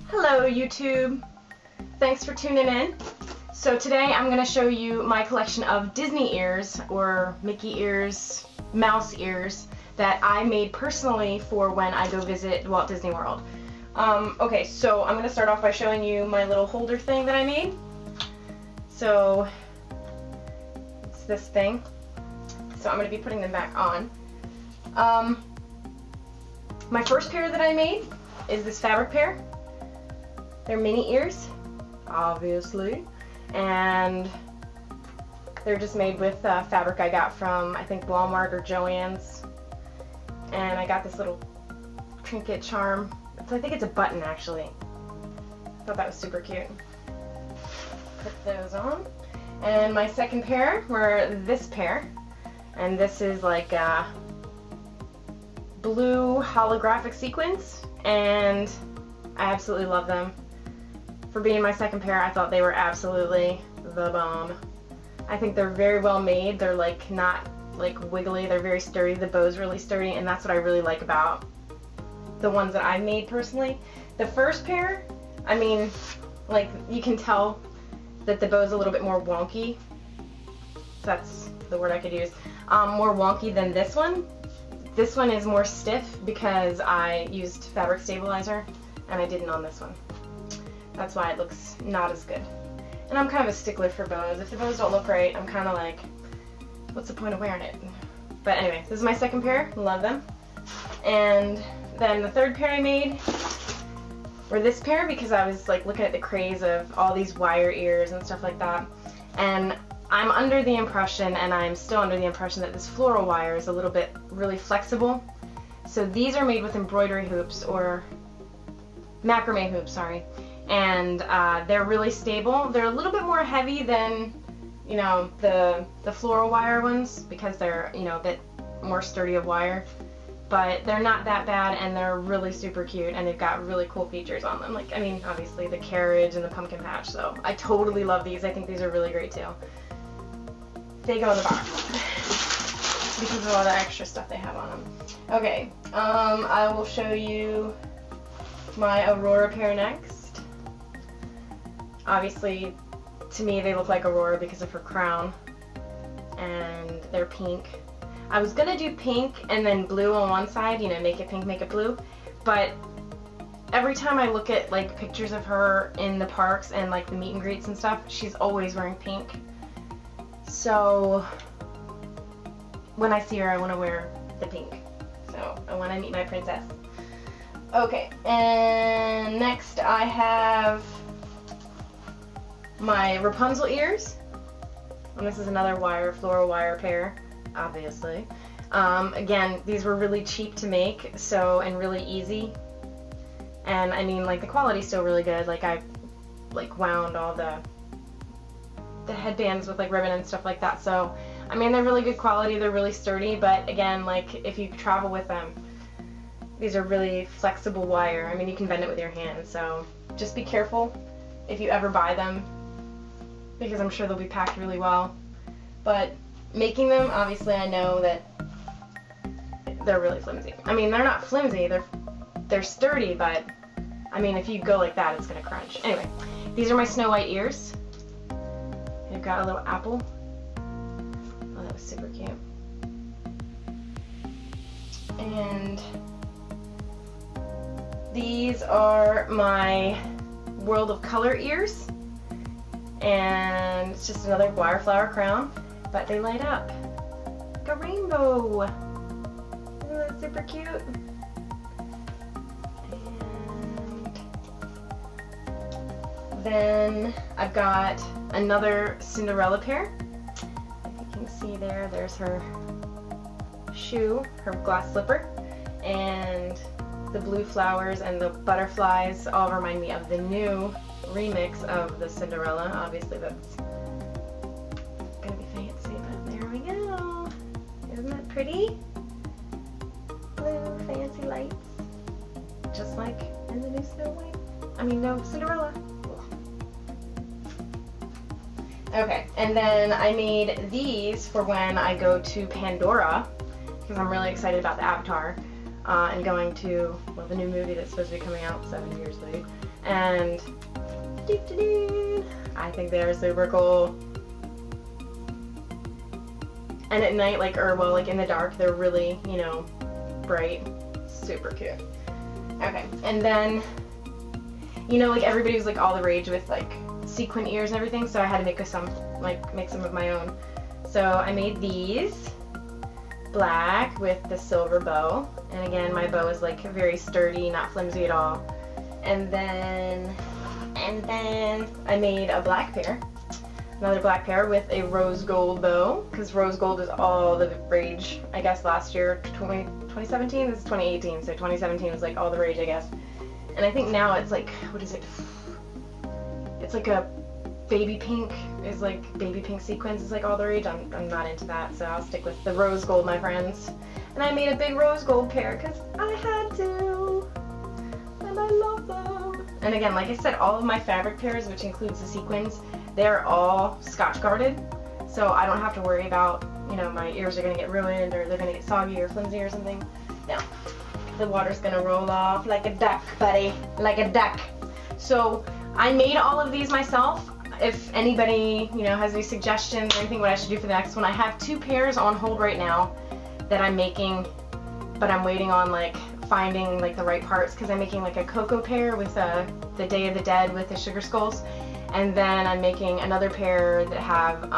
Hello YouTube! Thanks for tuning in. So today I'm going to show you my collection of Disney ears, or Mickey ears, mouse ears, that I made personally for when I go visit Walt Disney World. Okay, so I'm going to start off by showing you my little holder thing that I made. So it's this thing. So I'm going to be putting them back on. My first pair that I made is this fabric pair. They're mini ears, obviously, and they're just made with fabric I got from, I think, Walmart or Joann's. And I got this little trinket charm. I think it's a button, actually. Thought that was super cute. Put those on. And my second pair were this pair, and this is like blue holographic sequins, and I absolutely love them. For being my second pair, I thought they were absolutely the bomb. I think they're very well made. They're like not like wiggly. They're very sturdy. The bow's really sturdy, and that's what I really like about the ones that I've made personally. The first pair, I mean, like you can tell that the bow's a little bit more wonky. That's the word I could use. More wonky than this one. This one is more stiff because I used fabric stabilizer, and I didn't on this one. That's why it looks not as good. And I'm kind of a stickler for bows. If the bows don't look right, I'm kind of like, what's the point of wearing it? But anyway, this is my second pair. Love them. And then the third pair I made were this pair because I was like looking at the craze of all these wire ears and stuff like that. And I'm under the impression, and I'm still under the impression, that this floral wire is a little bit really flexible. So these are made with embroidery hoops, or macrame hoops, sorry. And they're really stable. They're a little bit more heavy than, you know, the floral wire ones, because they're, you know, a bit more sturdy of wire. But they're not that bad, and they're really super cute, and they've got really cool features on them. Like, I mean, obviously the carriage and the pumpkin patch, so I totally love these. I think these are really great too. They go in the box because of all the extra stuff they have on them. Okay, I will show you my Aurora pair next. Obviously, to me, they look like Aurora because of her crown, and they're pink. I was gonna do pink and then blue on one side, you know, make it pink, make it blue, but every time I look at like pictures of her in the parks and like the meet and greets and stuff, she's always wearing pink. So when I see her, I want to wear the pink. So I want to meet my princess. Okay, and next I have my Rapunzel ears, and this is another wire, floral wire pair, obviously. Again, these were really cheap to make, so, and really easy. And I mean, like, the quality's still really good. Like, I like wound all the headbands with like ribbon and stuff like that. So, I mean, they're really good quality. They're really sturdy. But again, like, if you travel with them, these are really flexible wire. I mean, you can bend it with your hand. So just be careful if you ever buy them, because I'm sure they'll be packed really well. But making them, obviously, I know that they're really flimsy. I mean, they're not flimsy. They're sturdy, but I mean, if you go like that, it's gonna crunch. Anyway, these are my Snow White ears. They've got a little apple. Oh, that was super cute. And these are my World of Color ears. And it's just another wire flower crown, but they light up like a rainbow. Isn't that super cute? And then I've got another Cinderella pair. If you can see there, there's her shoe, her glass slipper, and the blue flowers and the butterflies all remind me of the new remix of the Cinderella. Obviously that's gonna be fancy, but there we go. Isn't that pretty? Blue fancy lights, just like in the new Snow White. I mean, no, Cinderella. Okay, and then I made these for when I go to Pandora, because I'm really excited about the Avatar, and going to, well, the new movie that's supposed to be coming out 7 years late. and I think they are super cool. And at night, like, or well, like in the dark, they're really, you know, bright. Super cute. Okay, and then, you know, like everybody was like all the rage with like sequin ears and everything, so I had to make some of my own. So I made these black with the silver bow, and again, my bow is like very sturdy, not flimsy at all. And then I made a black pair, another black pair with a rose gold bow, because rose gold is all the rage, I guess, last year, 2017, this is 2018, so 2017 was like all the rage, I guess. And I think now it's like, what is it? It's like a baby pink, is like baby pink sequins is like all the rage. I'm not into that, so I'll stick with the rose gold, my friends. And I made a big rose gold pair because I had to, and I love them. And again, like I said, all of my fabric pairs, which includes the sequins, they're all Scotch guarded, so I don't have to worry about, you know, my ears are gonna get ruined or they're gonna get soggy or flimsy or something. No, the water's gonna roll off like a duck, buddy, like a duck. So I made all of these myself. If anybody, you know, has any suggestions or anything what I should do for the next one, I have 2 pairs on hold right now that I'm making, but I'm waiting on like finding like the right parts, because I'm making like a cocoa pair with the Day of the Dead with the sugar skulls, and then I'm making another pair that have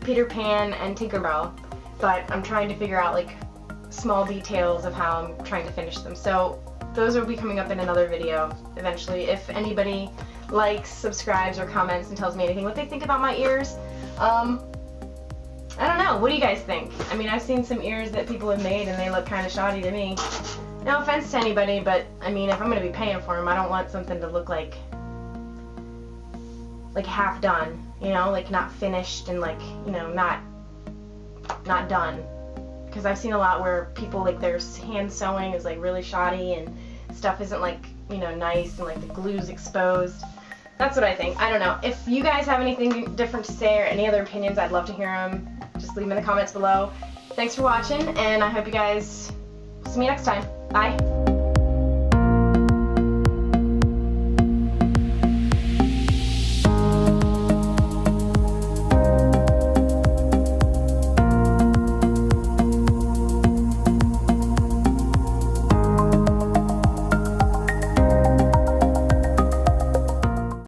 Peter Pan and Tinkerbell, but I'm trying to figure out like small details of how I'm trying to finish them. So those will be coming up in another video eventually. If anybody likes, subscribes, or comments and tells me anything what they think about my ears, I don't know, what do you guys think? I mean, I've seen some ears that people have made and they look kind of shoddy to me. No offense to anybody, but I mean, if I'm going to be paying for them, I don't want something to look like half done, you know, like not finished and like, you know, not done. Because I've seen a lot where people, like, their hand sewing is like really shoddy and stuff isn't like, you know, nice, and like the glue's exposed. That's what I think. I don't know. If you guys have anything different to say or any other opinions, I'd love to hear them. Just leave them in the comments below. Thanks for watching, and I hope you guys see me next time. Bye.